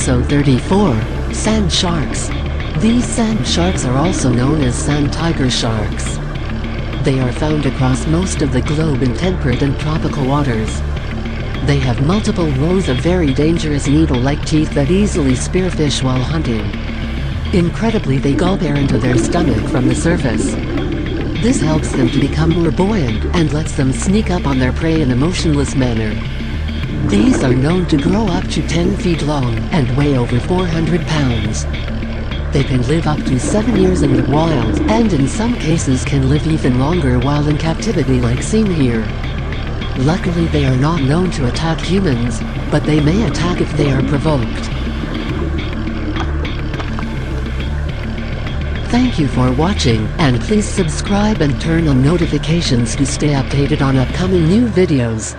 Episode 34, Sand Sharks. These sand sharks are also known as sand tiger sharks. They are found across most of the globe in temperate and tropical waters. They have multiple rows of very dangerous needle-like teeth that easily spear fish while hunting. Incredibly, they gulp air into their stomach from the surface. This helps them to become more buoyant and lets them sneak up on their prey in a motionless manner. These are known to grow up to 10 feet long and weigh over 400 pounds. They can live up to 7 years in the wild, and in some cases can live even longer while in captivity, like seen here. Luckily, they are not known to attack humans, but they may attack if they are provoked. Thank you for watching, and please subscribe and turn on notifications to stay updated on upcoming new videos.